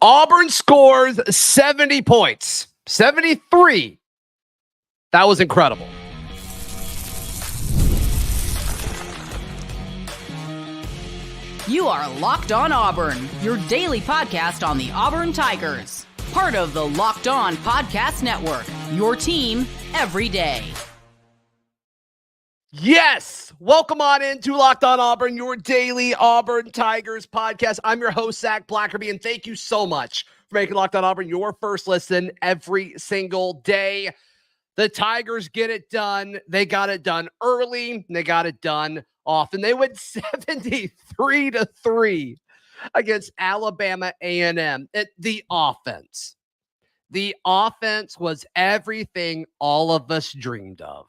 Auburn scores 70 points. 73. That was incredible. You are Locked On Auburn, your daily podcast on the Auburn Tigers. Part of the Locked On Podcast Network, your team every day. Yes, welcome on into Locked On Auburn, your daily Auburn Tigers podcast. I'm your host, Zach Blackerby, and thank you so much for making Locked On Auburn your first listen every single day. The Tigers get it done. They got it done early, and they got it done often. They went 73-3 against Alabama A&M. The offense was everything all of us dreamed of.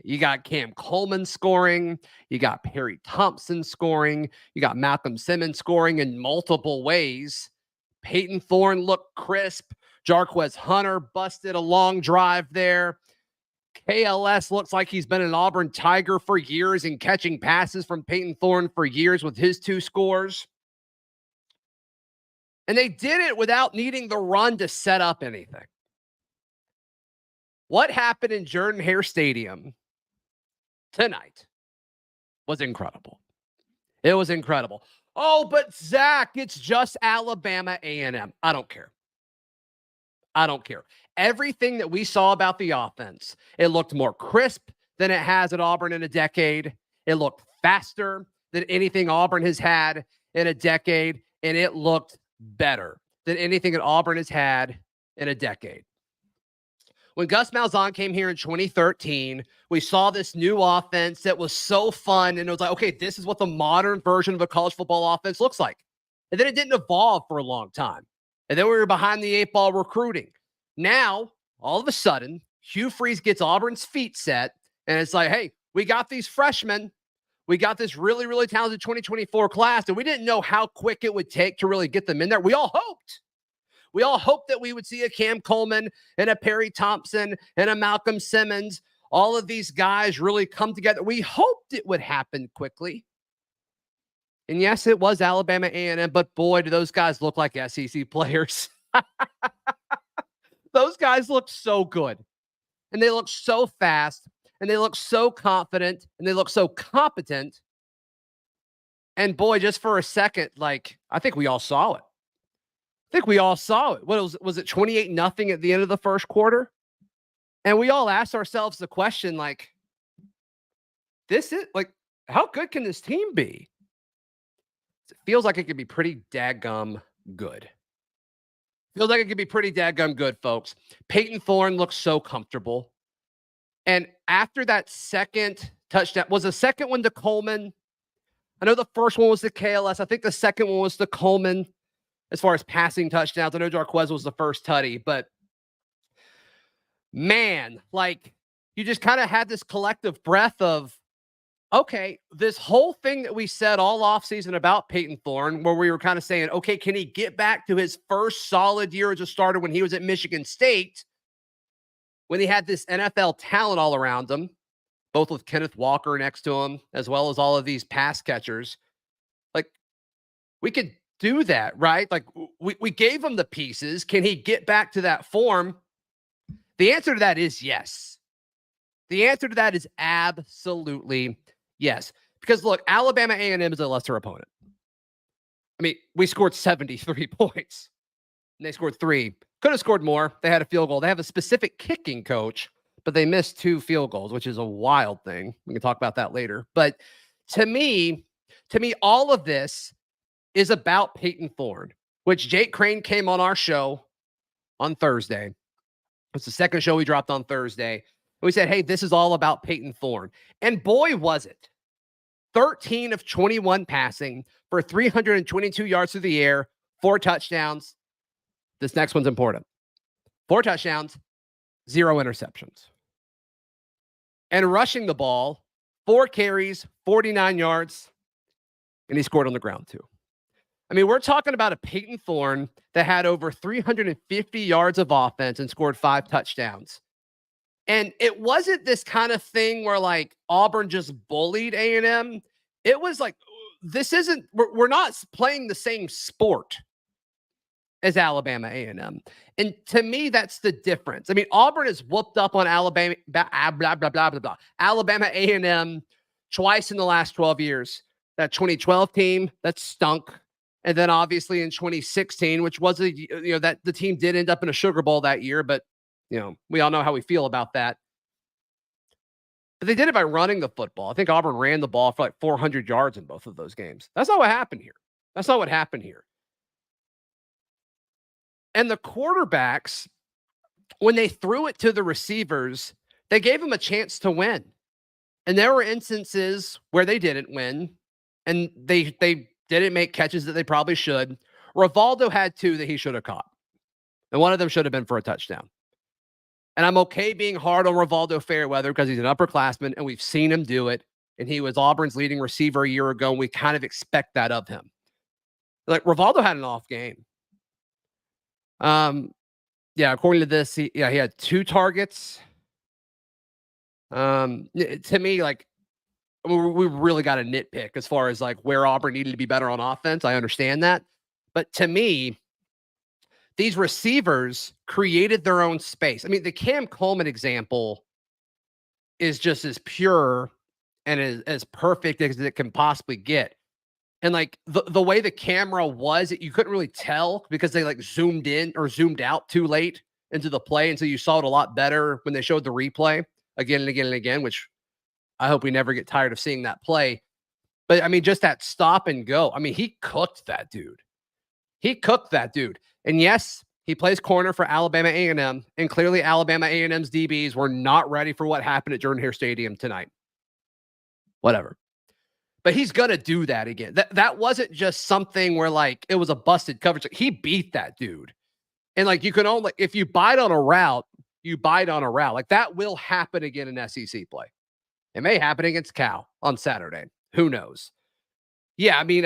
You got Cam Coleman scoring. You got Perry Thompson scoring. You got Malcolm Simmons scoring in multiple ways. Peyton Thorne looked crisp. Jarquez Hunter busted a long drive there. KLS looks like he's been an Auburn Tiger for years and catching passes from Peyton Thorne for years with his 2 scores. And they did it without needing the run to set up anything. What happened in Jordan Hare Stadium tonight was incredible. It was incredible. Oh, but Zach, it's just Alabama A&M. I don't care. Everything that we saw about the offense, it looked more crisp than it has at Auburn in a decade. It looked faster than anything Auburn has had in a decade. And it looked better than anything that Auburn has had in a decade. When Gus Malzahn came here in 2013, we saw this new offense that was so fun. And it was like, okay, this is what the modern version of a college football offense looks like. And then it didn't evolve for a long time. And then we were behind the 8 ball recruiting. Now, all of a sudden, Hugh Freeze gets Auburn's feet set. And it's like, hey, we got these freshmen. We got this really, really talented 2024 class. And we didn't know how quick it would take to really get them in there. We all hoped that we would see a Cam Coleman and a Perry Thompson and a Malcolm Simmons. All of these guys really come together. We hoped it would happen quickly. And yes, it was Alabama A&M, but boy, do those guys look like SEC players. Those guys look so good. And they look so fast. And they look so confident. And they look so competent. And boy, just for a second, like, I think we all saw it. What was it 28-0 at the end of the first quarter? And we all asked ourselves the question, like, how good can this team be? It feels like it could be pretty dadgum good. Folks. Peyton Thorne looks so comfortable. And after that second touchdown, was the second one to Coleman? I know the first one was to KLS. I think the second one was to Coleman. As far as passing touchdowns, I know Jarquez was the first tutty, but man, like, you just kind of had this collective breath of, okay, this whole thing that we said all offseason about Peyton Thorne, where we were kind of saying, okay, can he get back to his first solid year as a starter when he was at Michigan State, when he had this NFL talent all around him, both with Kenneth Walker next to him, as well as all of these pass catchers. Like, we could do that, right? Like, we gave him the pieces. Can he get back to that form? The answer to that is yes. The answer to that is absolutely yes. Because look, Alabama A&M is a lesser opponent. I mean, we scored 73 points. And they scored 3. Could have scored more. They had a field goal. They have a specific kicking coach, but they missed 2 field goals, which is a wild thing. We can talk about that later. But to me, all of this is about Peyton Thorne, which Jake Crane came on our show on Thursday. It's the second show we dropped on Thursday. We said, hey, this is all about Peyton Thorne. And boy, was it. 13 of 21 passing for 322 yards through the air, 4 touchdowns. This next one's important. 4 touchdowns, 0 interceptions. And rushing the ball, 4 carries, 49 yards, and he scored on the ground too. I mean, we're talking about a Peyton Thorne that had over 350 yards of offense and scored 5 touchdowns. And it wasn't this kind of thing where like Auburn just bullied A&M. It was like, we're not playing the same sport. as Alabama A&M. And to me, that's the difference. I mean, Auburn has whooped up on Alabama, blah, blah, blah, blah, blah, blah. Alabama A&M twice in the last 12 years. That 2012 team, that stunk. And then obviously in 2016, which was that the team did end up in a Sugar Bowl that year, but we all know how we feel about that. But they did it by running the football. I think Auburn ran the ball for like 400 yards in both of those games. That's not what happened here. That's not what happened here. And the quarterbacks, when they threw it to the receivers, they gave them a chance to win. And there were instances where they didn't win, and they didn't make catches that they probably should. Rivaldo had 2 that he should have caught, and one of them should have been for a touchdown. And I'm okay being hard on Rivaldo Fairweather because he's an upperclassman, and we've seen him do it. And he was Auburn's leading receiver a year ago, and we kind of expect that of him. Like, Rivaldo had an off game. According to this, he had 2 targets. To me, like, we really got to nitpick as far as like where Auburn needed to be better on offense. I understand that. But to me, these receivers created their own space. I mean, the Cam Coleman example is just as pure and as perfect as it can possibly get. And like the way the camera was, you couldn't really tell because they like zoomed in or zoomed out too late into the play. And so you saw it a lot better when they showed the replay again and again and again, which I hope we never get tired of seeing that play. But I mean, just that stop and go. I mean, he cooked that dude. And yes, he plays corner for Alabama A&M. And clearly Alabama A&M's DBs were not ready for what happened at Jordan Hare Stadium tonight. Whatever. But he's going to do that again. That wasn't just something where like it was a busted coverage. Like, he beat that dude. And like, you can only, if you bite on a route, you bite on a route. Like, that will happen again in SEC play. It may happen against Cal on Saturday. Who knows? Yeah, I mean,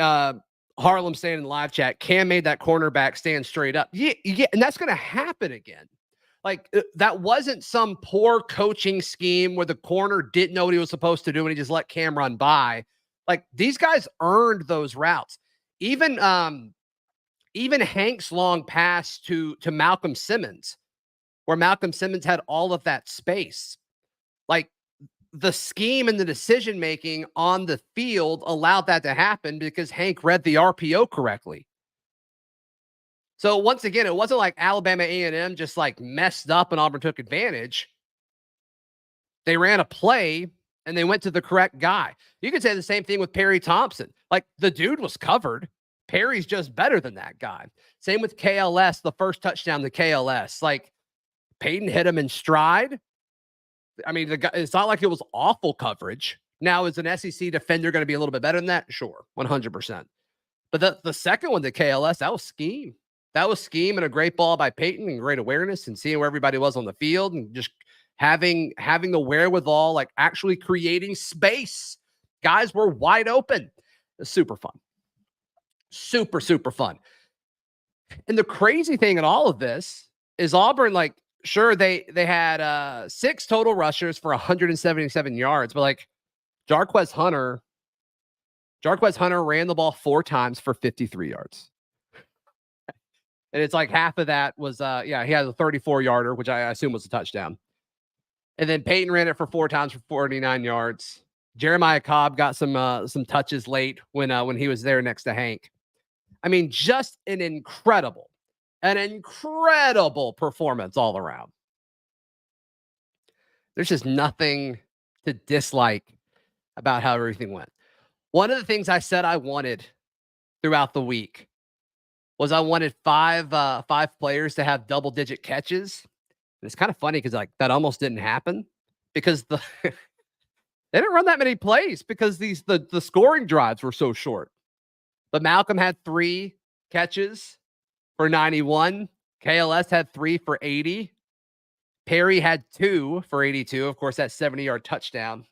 Harlem saying in the live chat, Cam made that cornerback stand straight up. Yeah, and that's going to happen again. Like, that wasn't some poor coaching scheme where the corner didn't know what he was supposed to do and he just let Cam run by. Like, these guys earned those routes. Even Hank's long pass to Malcolm Simmons, where Malcolm Simmons had all of that space. Like, the scheme and the decision-making on the field allowed that to happen because Hank read the RPO correctly. So once again, it wasn't like Alabama A&M just like messed up and Auburn took advantage. They ran a play and they went to the correct guy. You could say the same thing with Perry Thompson. Like, the dude was covered. Perry's just better than that guy. Same with KLS, the first touchdown to KLS. Like, Peyton hit him in stride. I mean, the guy, it's not like it was awful coverage. Now, is an SEC defender going to be a little bit better than that? Sure, 100%. But the second one to KLS, that was scheme. That was scheme and a great ball by Peyton and great awareness and seeing where everybody was on the field and just having the wherewithal, like actually creating space. Guys were wide open. It's super fun. Super, super fun. And the crazy thing in all of this is Auburn, like, sure, they had 6 total rushers for 177 yards, but like Jarquez Hunter ran the ball 4 times for 53 yards. And it's like half of that was, he had a 34-yarder, which I assume was a touchdown. And then Peyton ran it for 4 times for 49 yards. Jeremiah Cobb got some touches late when he was there next to Hank. I mean, just an incredible performance all around. There's just nothing to dislike about how everything went. One of the things I said I wanted throughout the week was I wanted five players to have double-digit catches. And it's kind of funny because like that almost didn't happen because they didn't run that many plays because the scoring drives were so short. But Malcolm had 3 catches for 91. KLS had 3 for 80. Perry had 2 for 82. Of course, that 70-yard touchdown.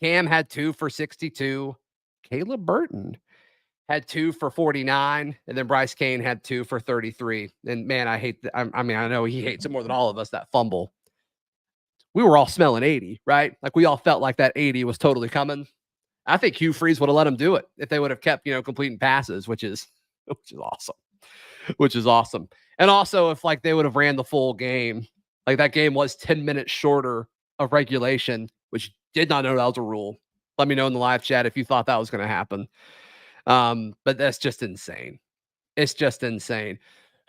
Cam had 2 for 62. Caleb Burton had 2 for 49. And then Bryce Kane had 2 for 33. And man, I know he hates it more than all of us, that fumble. We were all smelling 80, right? Like, we all felt like that 80 was totally coming. I think Hugh Freeze would have let him do it if they would have kept, completing passes, which is awesome. which is awesome. And also, if like they would have ran the full game, like that game was 10 minutes shorter of regulation, which did not know that was a rule. Let me know in the live chat if you thought that was going to happen. But that's just insane. It's just insane.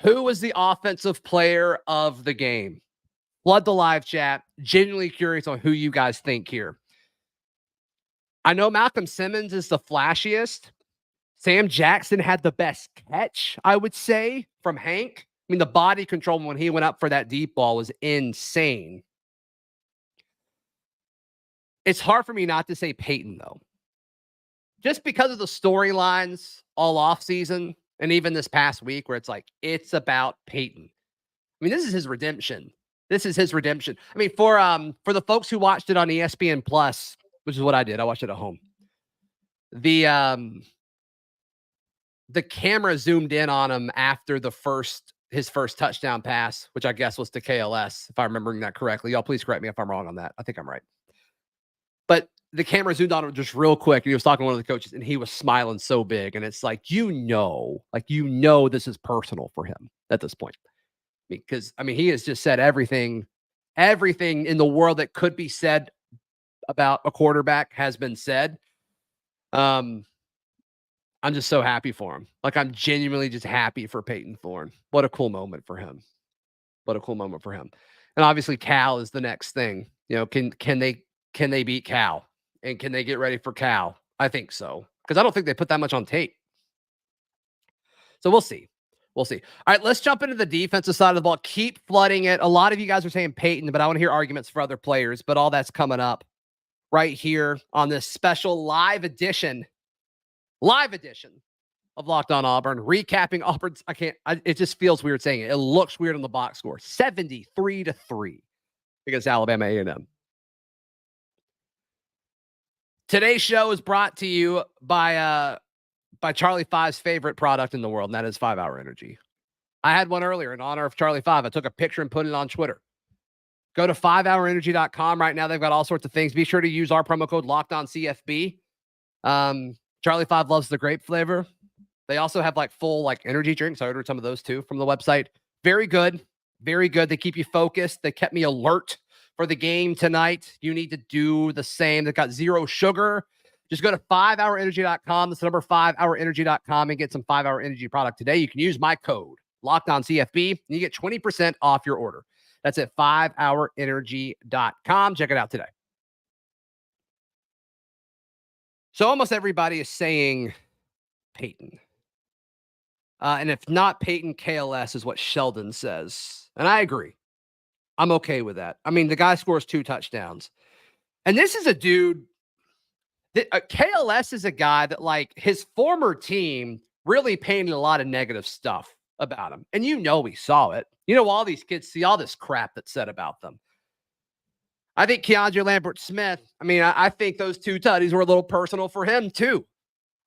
Who was the offensive player of the game? Flood the live chat. Genuinely curious on who you guys think here. I know Malcolm Simmons is the flashiest. Sam Jackson had the best catch, I would say, from Hank. I mean, the body control when he went up for that deep ball was insane. It's hard for me not to say Peyton, though. Just because of the storylines all offseason and even this past week where it's like, it's about Peyton. I mean, this is his redemption. This is his redemption. I mean, for the folks who watched it on ESPN Plus, which is what I did. I watched it at home. The camera zoomed in on him after his first touchdown pass, which I guess was to KLS, if I'm remembering that correctly. Y'all please correct me if I'm wrong on that. I think I'm right. But the camera zoomed on him just real quick, and he was talking to one of the coaches, and he was smiling so big. And it's like, this is personal for him at this point. Because, I mean, he has just said everything in the world that could be said about a quarterback has been said. I'm just so happy for him. Like, I'm genuinely just happy for Peyton Thorne. What a cool moment for him. And obviously Cal is the next thing. You know, can they beat Cal? And can they get ready for Cal? I think so. Because I don't think they put that much on tape. So we'll see. All right, let's jump into the defensive side of the ball. Keep flooding it. A lot of you guys are saying Peyton, but I want to hear arguments for other players. But all that's coming up right here on this special live edition of Locked On Auburn, recapping Auburn's. It just feels weird saying it. It looks weird on the box score, 73-3 against Alabama A&M. Today's show is brought to you by Charlie 5's favorite product in the world, and that is 5-Hour Energy. I had one earlier in honor of Charlie 5. I took a picture and put it on Twitter. Go to 5hourenergy.com right now. They've got all sorts of things. Be sure to use our promo code LOCKEDONCFB. Charlie 5 loves the grape flavor. They also have like full like energy drinks. I ordered some of those too from the website. Very good. Very good. They keep you focused. They kept me alert for the game tonight. You need to do the same. They've got zero sugar. Just go to 5hourenergy.com. That's the number 5hourenergy.com and get some 5-Hour Energy product today. You can use my code LOCKEDONCFB and you get 20% off your order. That's at 5hourenergy.com. Check it out today. So almost everybody is saying Peyton. And if not Peyton, KLS is what Sheldon says. And I agree. I'm okay with that. I mean, the guy scores 2 touchdowns. And this is a dude that KLS is a guy that like his former team really painted a lot of negative stuff about him. And we saw it. All these kids see all this crap that's said about them. I think Keandre Lambert-Smith, I think those 2 tutties were a little personal for him too.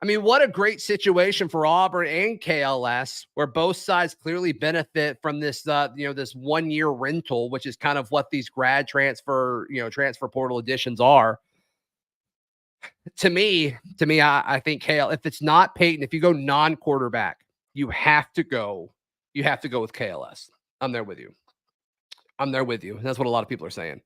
I mean, what a great situation for Auburn and KLS, where both sides clearly benefit from this, this 1-year rental, which is kind of what these grad transfer portal additions are. To me, I think if it's not Peyton, if you go non-quarterback, you have to go with KLS. I'm there with you. That's what a lot of people are saying.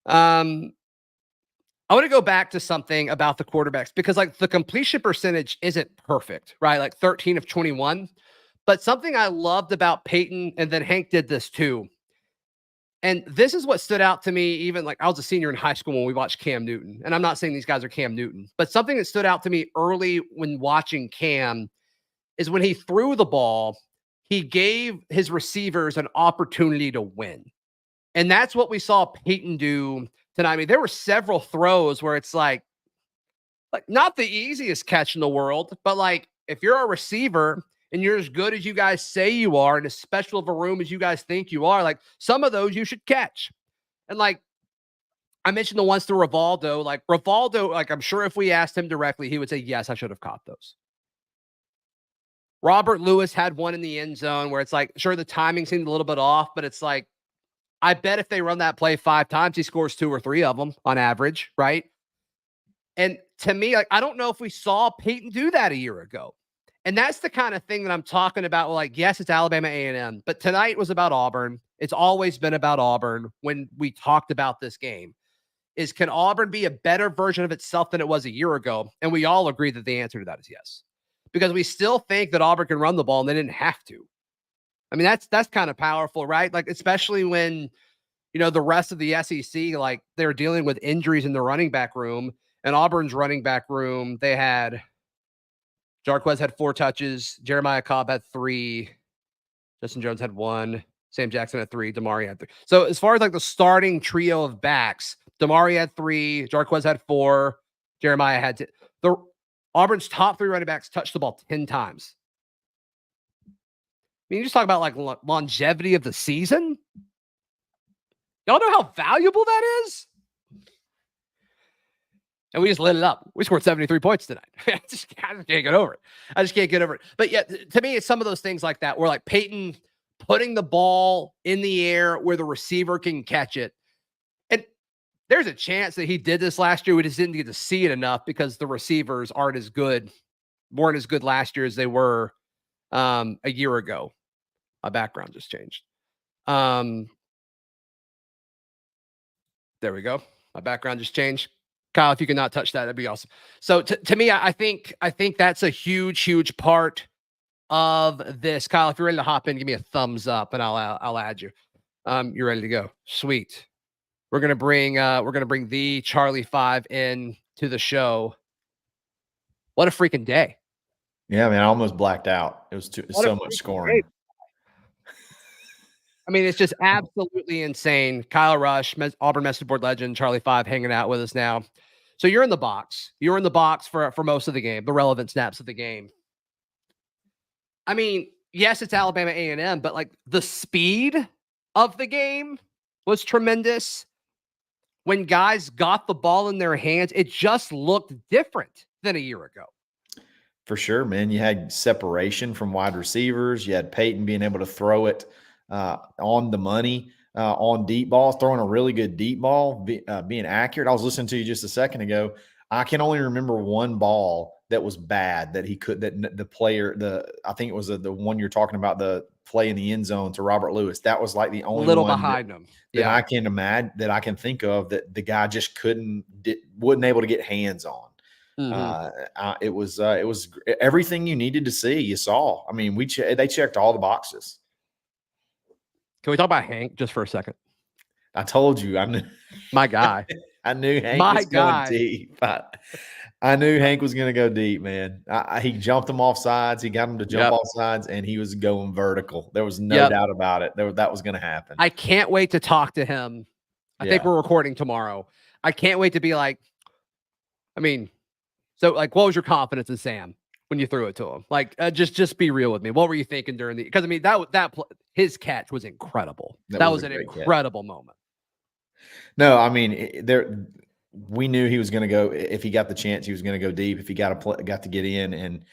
I want to go back to something about the quarterbacks because like the completion percentage isn't perfect, right? Like 13 of 21. But something I loved about Peyton, and then Hank did this too. And this is what stood out to me, even like I was a senior in high school when we watched Cam Newton. And I'm not saying these guys are Cam Newton, but something that stood out to me early when watching Cam is when he threw the ball, he gave his receivers an opportunity to win. And that's what we saw Peyton do tonight. I mean, there were several throws where it's like not the easiest catch in the world, but like if you're a receiver and you're as good as you guys say you are, and as special of a room as you guys think you are, like some of those you should catch. And like I mentioned the ones to Rivaldo, like I'm sure if we asked him directly, he would say, yes, I should have caught those. Robert Lewis had one in the end zone where it's like, sure, the timing seemed a little bit off, but it's like, I bet if they run that play 5 times, he scores 2 or 3 of them on average, right? And to me, like I don't know if we saw Peyton do that a year ago. And that's the kind of thing that I'm talking about. Like, yes, it's Alabama A&M, but tonight was about Auburn. It's always been about Auburn when we talked about this game. Is can Auburn be a better version of itself than it was a year ago? And we all agree that the answer to that is yes. Because we still think that Auburn can run the ball and they didn't have to. I mean, that's kind of powerful, right? Like, especially when, the rest of the SEC, like, they're dealing with injuries in the running back room. And Auburn's running back room, they had Jarquez had 4 touches. Jeremiah Cobb had 3. Justin Jones had 1. Sam Jackson had 3. Damari had 3. So as far as like the starting trio of backs, Damari had 3. Jarquez had 4. Jeremiah had 2. The Auburn's top 3 running backs touched the ball 10 times. I mean, you just talk about like longevity of the season. Y'all know how valuable that is? And we just lit it up. We scored 73 points tonight. I just can't get over it. I just can't get over it. But yeah, to me, it's some of those things like that where like Peyton putting the ball in the air where the receiver can catch it. And there's a chance that he did this last year. We just didn't get to see it enough because the receivers weren't as good last year as they were a year ago. My background just changed. There we go. My background just changed. Kyle, if you could not touch that, that'd be awesome. So to me, I think that's a huge part of this. Kyle, if you're ready to hop in, give me a thumbs up and I'll add you. You're ready to go. Sweet. We're gonna bring the Charlie 5 in to the show. What a freaking day. Yeah, man, I almost blacked out. It was so much scoring. I mean, it's just absolutely insane. Kyle Rush, Auburn message board legend, Charlie 5 hanging out with us now. So you're in the box. You were in the box for most of the game, the relevant snaps of the game. I mean, yes, it's Alabama A&M, but like the speed of the game was tremendous. When guys got the ball in their hands, it just looked different than a year ago. For sure, man. You had separation from wide receivers. You had Peyton being able to throw it on the money, on deep balls, throwing a really good deep ball, being accurate. I was listening to you just a second ago. I can only remember one ball that was bad that he could, that the player, I think it was the one you're talking about, the play in the end zone to Robert Lewis. That was like the only little one behind him that I can imagine, that I can think of, that the guy just wasn't able to get hands on. Mm-hmm. It was everything you needed to see. You saw. I mean, they checked all the boxes. Can we talk about Hank just for a second? I told you, I knew my guy. I knew Hank was going deep. I knew Hank was going to go deep, man. He jumped him off sides. He got him to jump off sides, and he was going vertical. There was no doubt about it. That was going to happen. I can't wait to talk to him. I think we're recording tomorrow. I can't wait to be like, I mean, so like, what was your confidence in Sam when you threw it to him? Like, just be real with me. What were you thinking during the? Because I mean, his catch was incredible. That was an incredible moment. No, I mean, we knew he was going to go. If he got the chance, he was going to go deep. If he got to get in, and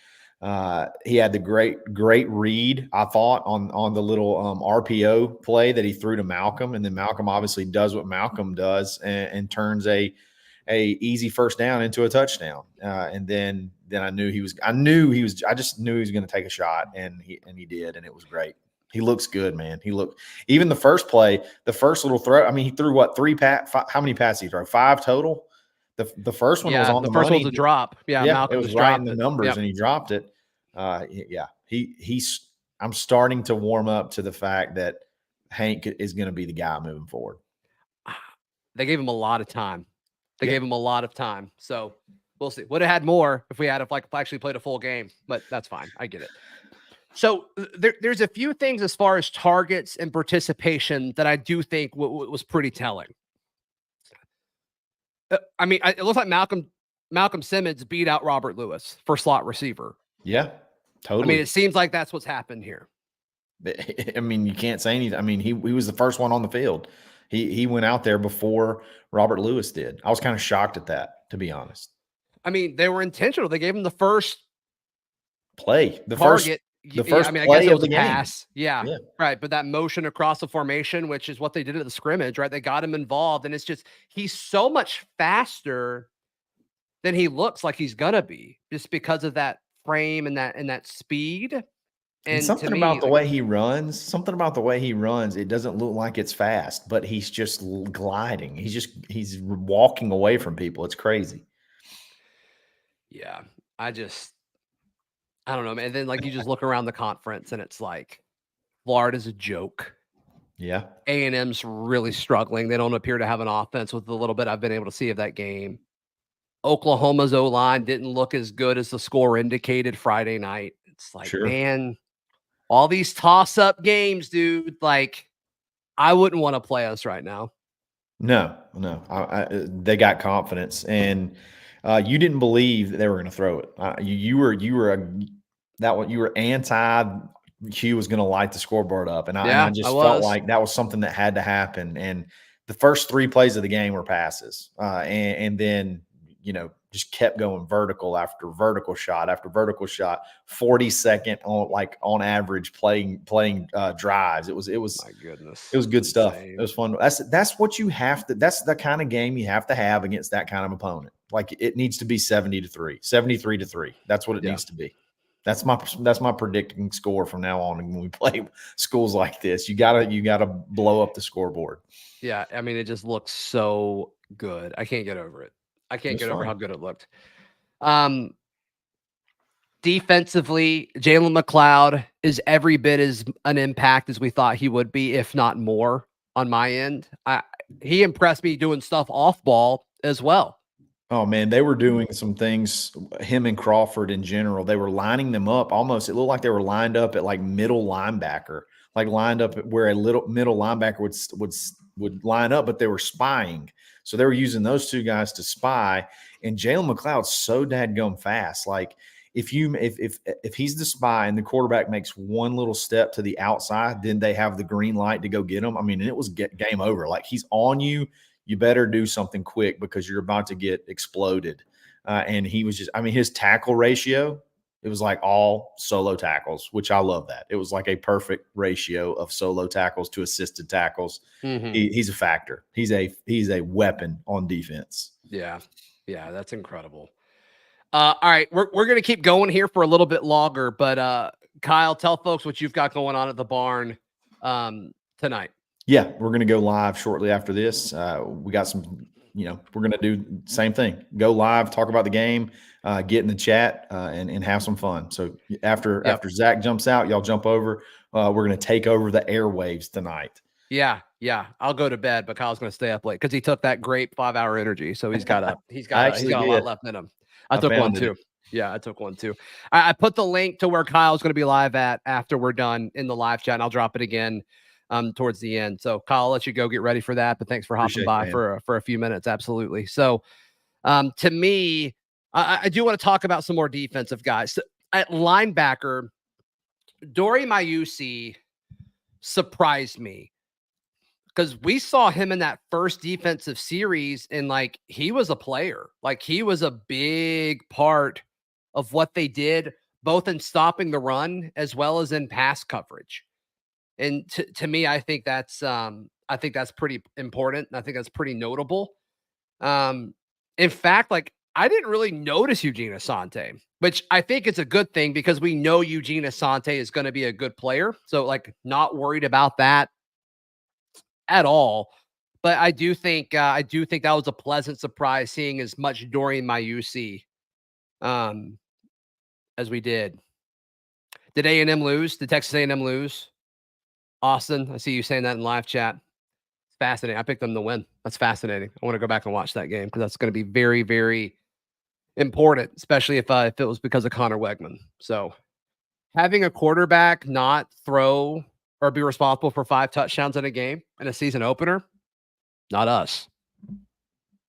he had the great read, I thought, on the little RPO play that he threw to Malcolm, and then Malcolm obviously does what Malcolm does and turns a easy first down into a touchdown. And then I just knew he was going to take a shot, and he did, and it was great. He looks good, man. Even the first play, the first little throw. I mean, he threw what, how many passes he threw? 5 total. The first one was on the first money. one was a drop. Yeah, Malcolm it was right in the numbers, and he dropped it. I'm starting to warm up to the fact that Hank is going to be the guy moving forward. They gave him a lot of time. Gave him a lot of time. So we'll see. Would have had more if we actually played a full game, but that's fine. I get it. So there's a few things as far as targets and participation that I do think was pretty telling. I mean, it looks like Malcolm Simmons beat out Robert Lewis for slot receiver. Yeah, totally. I mean, it seems like that's what's happened here. I mean, you can't say anything. I mean, he was the first one on the field. He went out there before Robert Lewis did. I was kind of shocked at that, to be honest. I mean, they were intentional. They gave him the first play, the target. The first I mean, I play guess it was of the a game. pass. Yeah, right. But that motion across the formation, which is what they did at the scrimmage, right? They got him involved, and it's just he's so much faster than he looks like he's gonna be, just because of that frame and that speed. And And to something me, about the way he runs, it doesn't look like it's fast, but he's just gliding. He's walking away from people. It's crazy. yeah, I don't know, man. And then like you just look around the conference and it's like Florida's a joke. Yeah. A&M's really struggling. They don't appear to have an offense with the little bit I've been able to see of that game. Oklahoma's O-line didn't look as good as the score indicated Friday night. It's like, Sure. man, all these toss-up games, dude, like I wouldn't want to play us right now. No. They got confidence, and you didn't believe that they were going to throw it. You were anti. Hugh was going to light the scoreboard up, and I just felt like that was something that had to happen. And the first 3 plays of the game were passes, and then just kept going vertical after vertical shot after vertical shot. 40-second on average playing drives. It was my goodness. It was good stuff. It was fun. That's what you have to. That's the kind of game you have to have against that kind of opponent. Like it needs to be 70-3, 73-3. That's what it needs to be. That's my predicting score from now on. When we play schools like this, you gotta blow up the scoreboard. Yeah, I mean, it just looks so good. I can't get over it. I can't get over how good it looked. Defensively, Jalen McLeod is every bit as an impact as we thought he would be, if not more, on my end. He impressed me doing stuff off ball as well. Oh, man, they were doing some things, him and Crawford in general. They were lining them up almost. It looked like they were lined up at like middle linebacker, like lined up where a little middle linebacker would line up, but they were spying. So they were using those 2 guys to spy. And Jalen McLeod's so dadgum fast. Like if he's the spy and the quarterback makes one little step to the outside, then they have the green light to go get him. I mean, it was game over. Like he's on you. You better do something quick because you're about to get exploded. And he was his tackle ratio, it was like all solo tackles, which I love that. It was like a perfect ratio of solo tackles to assisted tackles. Mm-hmm. He's a factor. He's a weapon on defense. Yeah, that's incredible. All right, we're going to keep going here for a little bit longer, but Kyle, tell folks what you've got going on at the barn tonight. Yeah, we're going to go live shortly after this. We got some, we're going to do the same thing. Go live, talk about the game, get in the chat, and have some fun. So after Zach jumps out, y'all jump over. We're going to take over the airwaves tonight. Yeah. I'll go to bed, but Kyle's going to stay up late because he took that great 5-hour energy. So he's got a lot left in him. I took one too. Yeah, I took one too. I put the link to where Kyle's going to be live at after we're done in the live chat, and I'll drop it again towards the end. So Kyle, I'll let you go get ready for that, but thanks for hopping by for a few minutes. Absolutely. So to me, I do want to talk about some more defensive guys. So, at linebacker, Dory Mayusi surprised me because we saw him in that first defensive series and like he was a player. Like he was a big part of what they did, both in stopping the run as well as in pass coverage. And to me, I think that's pretty important. I think that's pretty notable. In fact, like I didn't really notice Eugene Asante, which I think is a good thing because we know Eugene Asante is going to be a good player. So like not worried about that at all. But I do think that was a pleasant surprise seeing as much Dorian Mayusi as we did. Did A&M lose? Did Texas A&M lose? Austin, I see you saying that in live chat. It's fascinating. I picked them to win. That's fascinating. I want to go back and watch that game because that's going to be very, very important, especially if it was because of Connor Wegman. So having a quarterback not throw or be responsible for 5 touchdowns in a game in a season opener, not us.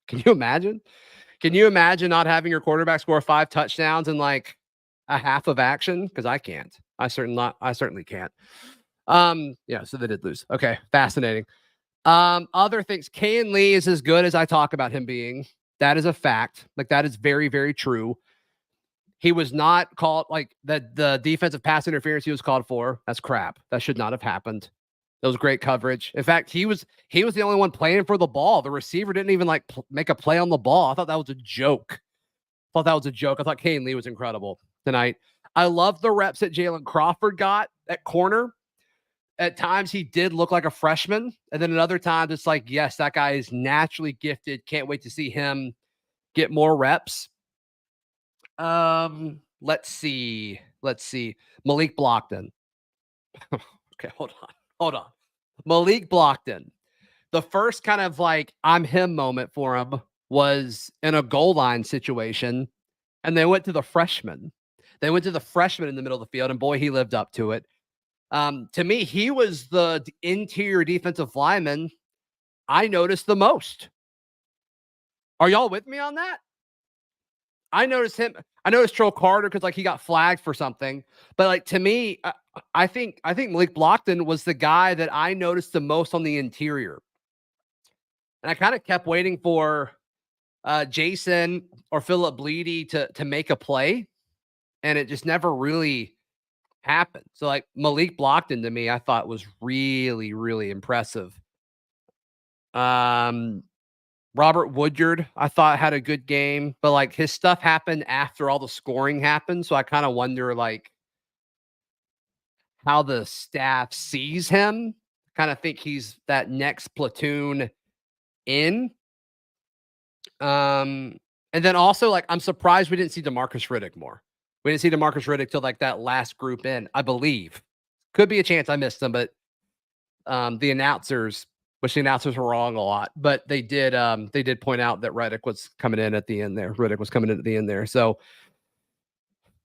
Can you imagine? Can you imagine not having your quarterback score 5 touchdowns in like a half of action? Because I can't. I certainly can't. Yeah, so they did lose. Okay, fascinating. Other things, Kayin Lee is as good as I talk about him being. That is a fact. Like that is very, very true. He was not called like that. The defensive pass interference he was called for, that's crap. That should not have happened. That was great coverage. In fact, he was the only one playing for the ball. The receiver didn't even make a play on the ball. I thought that was a joke. I thought Kayin Lee was incredible. tonight. I love the reps that Jalen Crawford got at corner. At times he did look like a freshman. And then at other times it's like, yes, that guy is naturally gifted. Can't wait to see him get more reps. Let's see. Malik Blockton. Okay, hold on. Malik Blockton. The first kind of like I'm him moment for him was in a goal line situation. And they went to the freshman. They went to the freshman in the middle of the field, and boy, he lived up to it. To me, he was the interior defensive lineman I noticed the most. Are y'all with me on that? I noticed him. I noticed Troll Carter because like he got flagged for something. But like to me, I think Malik Blockton was the guy that I noticed the most on the interior. And I kind of kept waiting for Jason or Philip Bleedy to make a play, and it just never really happened. So like Malik Blockton to me, I thought was really, really impressive. Robert Woodyard, I thought had a good game, but like his stuff happened after all the scoring happened. So I kind of wonder like how the staff sees him. Kind of think he's that next platoon in. And then also like I'm surprised we didn't see DeMarcus Riddick more. We didn't see DeMarcus Riddick till like that last group in, I believe. Could be a chance I missed them, but the announcers were wrong a lot, but they did point out that Riddick was coming in at the end there. So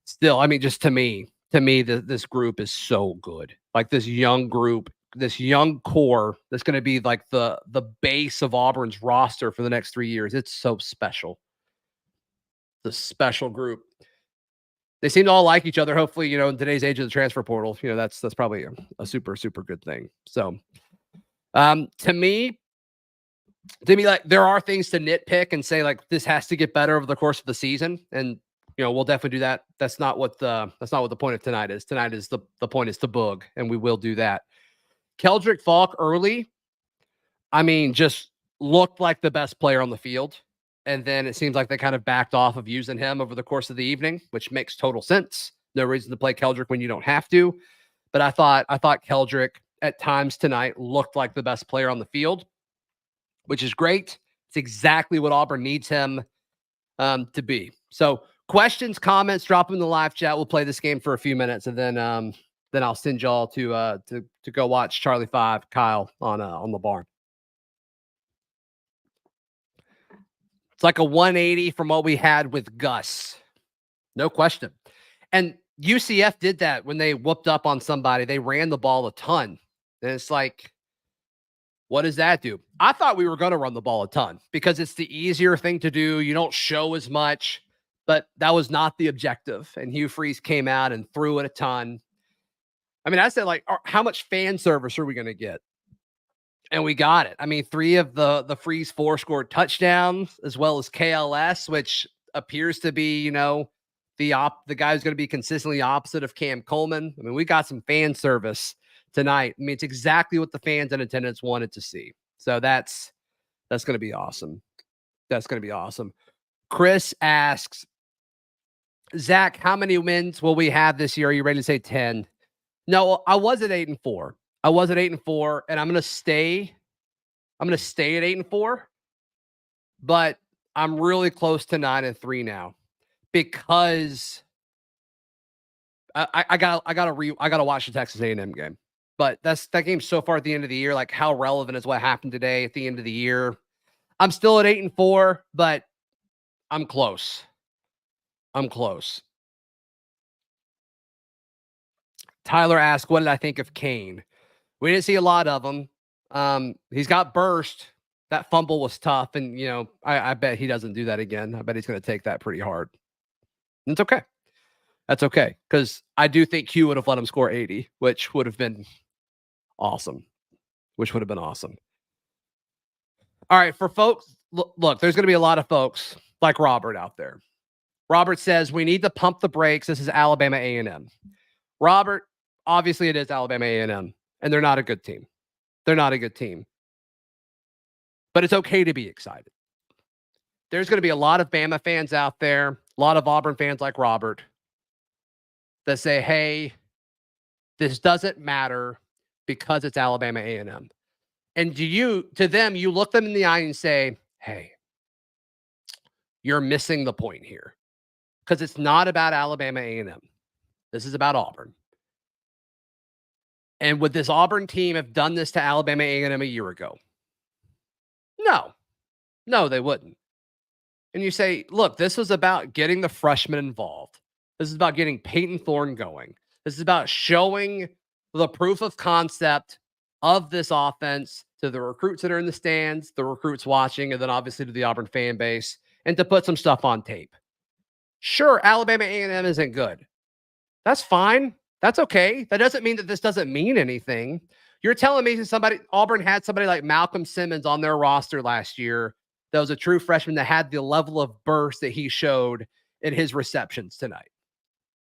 still, I mean, just to me, this group is so good. Like this young group, this young core that's going to be like the base of Auburn's roster for the next 3 years. It's so special. The special group. They seem to all like each other. Hopefully, in today's age of the transfer portal, that's probably a super, super good thing. So, to me, like there are things to nitpick and say like this has to get better over the course of the season, and we'll definitely do that. That's not what the point of tonight is. Tonight is the point is to boog, and we will do that. Keldrick Falk early, I mean, just looked like the best player on the field. And then it seems like they kind of backed off of using him over the course of the evening, which makes total sense. No reason to play Keldrick when you don't have to. But I thought Keldrick at times tonight looked like the best player on the field, which is great. It's exactly what Auburn needs him to be. So questions, comments, drop them in the live chat. We'll play this game for a few minutes, and then I'll send y'all to go watch Charlie 5 Kyle on the barn. It's like a 180 from what we had with Gus. No question. And UCF did that when they whooped up on somebody. They ran the ball a ton. And it's like, what does that do? I thought we were going to run the ball a ton because it's the easier thing to do. You don't show as much, but that was not the objective. And Hugh Freeze came out and threw it a ton. I mean, I said, like, how much fan service are we going to get? And we got it. I mean, 3 of the Freeze 4 scored touchdowns, as well as KLS, which appears to be, the guy who's going to be consistently opposite of Cam Coleman. I mean, we got some fan service tonight. I mean, it's exactly what the fans in attendance wanted to see. So that's going to be awesome. That's going to be awesome. Chris asks, Zach, how many wins will we have this year? Are you ready to say 10? No, I was at 8-4. I was at 8-4, and I'm going to stay at 8-4, but I'm really close to 9-3 now because I gotta watch the Texas A&M game. But that game's so far at the end of the year. Like, how relevant is what happened today at the end of the year? I'm still at 8-4, but I'm close. Tyler asked, what did I think of Kane? We didn't see a lot of him. He's got burst. That fumble was tough. And, I bet he doesn't do that again. I bet he's going to take that pretty hard. And it's okay. That's okay. Because I do think Hugh would have let him score 80, which would have been awesome. All right. For folks, look, there's going to be a lot of folks like Robert out there. Robert says, we need to pump the brakes. This is Alabama A&M. Robert, obviously it is Alabama A&M. And they're not a good team. But it's okay to be excited. There's going to be a lot of Bama fans out there, a lot of Auburn fans like Robert, that say, hey, this doesn't matter because it's Alabama A&M. And to them, you look them in the eye and say, hey, you're missing the point here because it's not about Alabama A&M. This is about Auburn. And would this Auburn team have done this to Alabama A&M a year ago? No, they wouldn't. And you say, look, this was about getting the freshmen involved. This is about getting Peyton Thorne going. This is about showing the proof of concept of this offense to the recruits that are in the stands, the recruits watching, and then obviously to the Auburn fan base, and to put some stuff on tape. Sure, Alabama A&M isn't good. That's fine. That's okay. That doesn't mean that this doesn't mean anything. You're telling me Auburn had somebody like Malcolm Simmons on their roster last year that was a true freshman that had the level of burst that he showed in his receptions tonight.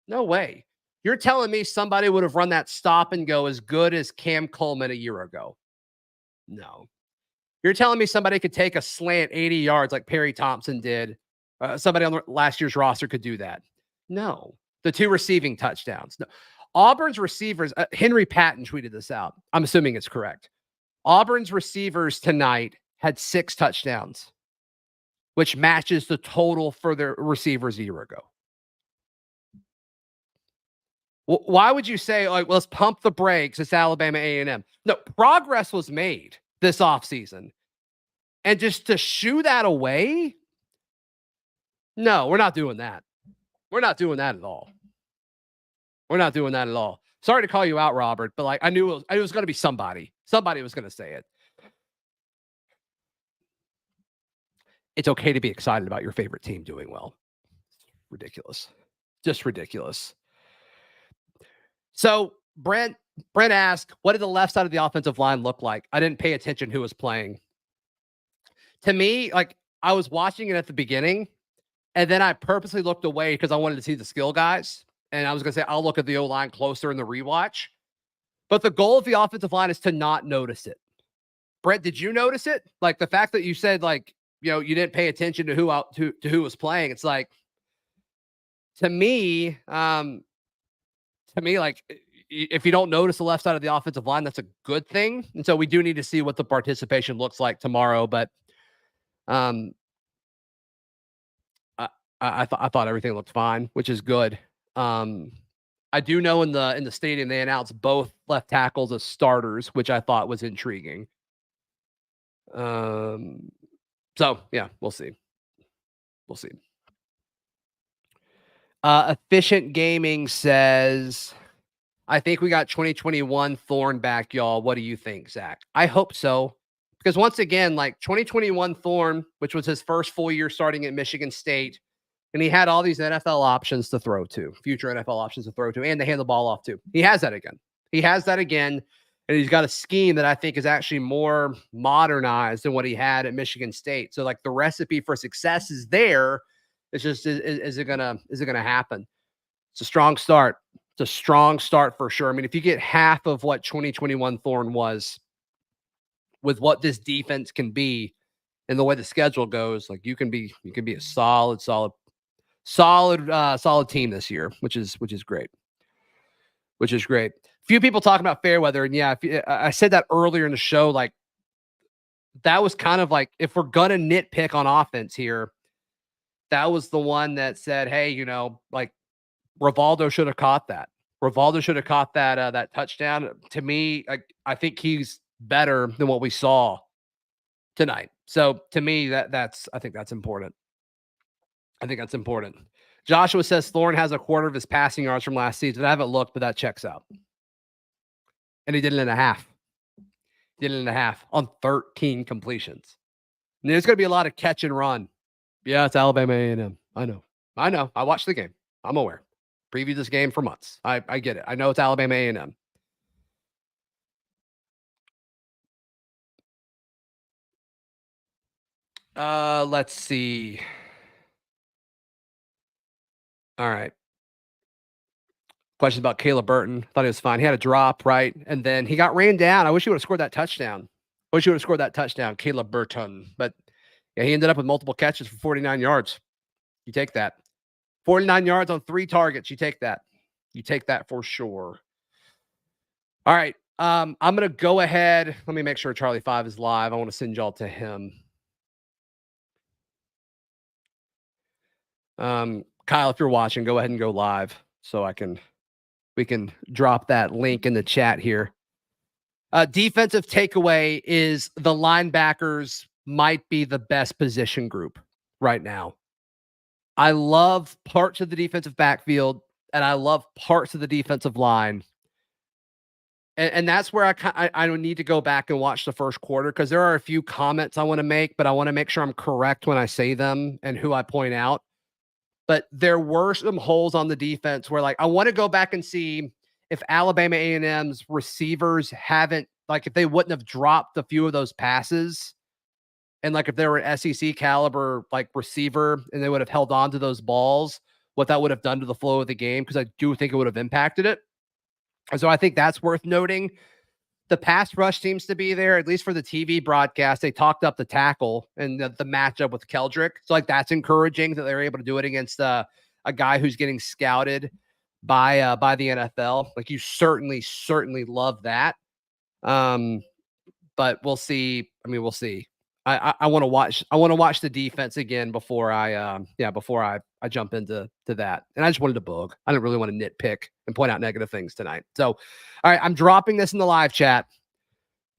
No way. You're telling me somebody would have run that stop and go as good as Cam Coleman a year ago? No. You're telling me somebody could take a slant 80 yards like Perry Thompson did? Somebody on last year's roster could do that? No. The 2 receiving touchdowns. No. Auburn's receivers, Henry Patton tweeted this out. I'm assuming it's correct. Auburn's receivers tonight had 6 touchdowns, which matches the total for their receivers a year ago. Why would you say, like, let's pump the brakes? It's Alabama A&M. No, progress was made this offseason. And just to shoo that away? No, we're not doing that. We're not doing that at all. We're not doing that at all. Sorry to call you out, Robert, but like I knew it was going to be somebody. Somebody was going to say it. It's okay to be excited about your favorite team doing well. Ridiculous. Just ridiculous. So Brent asked, what did the left side of the offensive line look like? I didn't pay attention who was playing. To me, like I was watching it at the beginning, and then I purposely looked away because I wanted to see the skill guys. And I was going to say, I'll look at the O-line closer in the rewatch. But the goal of the offensive line is to not notice it. Brent, did you notice it? Like the fact that you said, like, you know, you didn't pay attention to who was playing. It's like, to me, like if you don't notice the left side of the offensive line, that's a good thing. And so we do need to see what the participation looks like tomorrow. But I thought everything looked fine, which is good. I do know in the stadium they announced both left tackles as starters, which I thought was intriguing. So yeah, we'll see. We'll see. Efficient Gaming says, I think we got 2021 Thorne back, y'all. What do you think, Zach? I hope so. Because once again, like 2021 Thorne, which was his first full year starting at Michigan State, and he had all these NFL options to throw to, future NFL options to throw to, and to hand the ball off to. He has that again. And he's got a scheme that I think is actually more modernized than what he had at Michigan State. So like the recipe for success is there. It's just, is it gonna happen? It's a strong start. It's a strong start for sure. I mean, if you get half of what 2021 Thorne was with what this defense can be and the way the schedule goes, like you can be a solid team this year, which is great. Few people talking about Fairweather, and yeah, I said that earlier in the show. Like that was kind of like, if we're gonna nitpick on offense here, that was the one that said, hey, you know, like Rivaldo should have caught that. That touchdown. To me, I think he's better than what we saw tonight. So to me, I think that's important. Joshua says Thorne has a quarter of his passing yards from last season. I haven't looked, but that checks out. And he did it in a half. On 13 completions. And there's going to be a lot of catch and run. Yeah, it's Alabama A&M. I know. I watched the game. I'm aware. Previewed this game for months. I get it. I know it's Alabama A&M. Let's see. All right. Questions about Caleb Burton. Thought he was fine. He had a drop, right? And then he got ran down. I wish he would have scored that touchdown. Caleb Burton. But yeah, he ended up with multiple catches for 49 yards. You take that. 49 yards on 3 targets. You take that. You take that for sure. All right. I'm going to go ahead. Let me make sure Charlie 5 is live. I want to send y'all to him. Kyle, if you're watching, go ahead and go live so we can drop that link in the chat here. Defensive takeaway is the linebackers might be the best position group right now. I love parts of the defensive backfield and I love parts of the defensive line. And that's where I don't need to go back and watch the first quarter because there are a few comments I want to make, but I want to make sure I'm correct when I say them and who I point out. But there were some holes on the defense where, like, I want to go back and see if Alabama A&M's receivers haven't, like, if they wouldn't have dropped a few of those passes, and like if they were an SEC caliber like receiver and they would have held on to those balls, what that would have done to the flow of the game, because I do think it would have impacted it. And so I think that's worth noting. The pass rush seems to be there, at least for the TV broadcast. They talked up the tackle and the matchup with Keldrick. So like that's encouraging that they're able to do it against a guy who's getting scouted by the NFL. Like you certainly love that. But we'll see. I mean, we'll see. I want to watch the defense again before I jump into that. And I just wanted to bug. I didn't really want to nitpick and point out negative things tonight. So, all right, I'm dropping this in the live chat.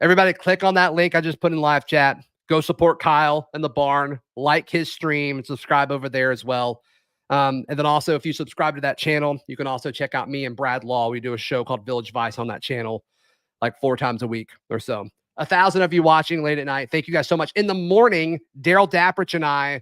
Everybody click on that link I just put in live chat. Go support Kyle in the barn, like his stream, and subscribe over there as well. And then also, if you subscribe to that channel, you can also check out me and Brad Law. We do a show called Village Vice on that channel like 4 times a week or so. 1,000 of you watching late at night. Thank you guys so much. In the morning, Daryl Dapprich and I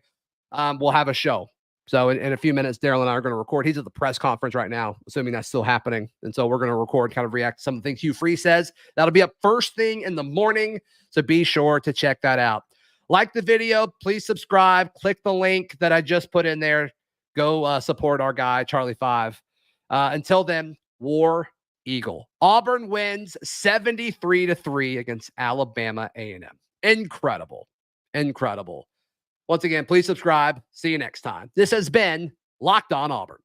will have a show. So in a few minutes, Daryl and I are going to record. He's at the press conference right now, assuming that's still happening. And so we're going to record, kind of react to some of the things Hugh Free says. That'll be up first thing in the morning. So be sure to check that out. Like the video, please subscribe. Click the link that I just put in there. Go support our guy, Charlie 5. Until then, War Eagle. Auburn wins 73-3 against Alabama A&M. Incredible. Once again, please subscribe. See you next time. This has been Locked On Auburn.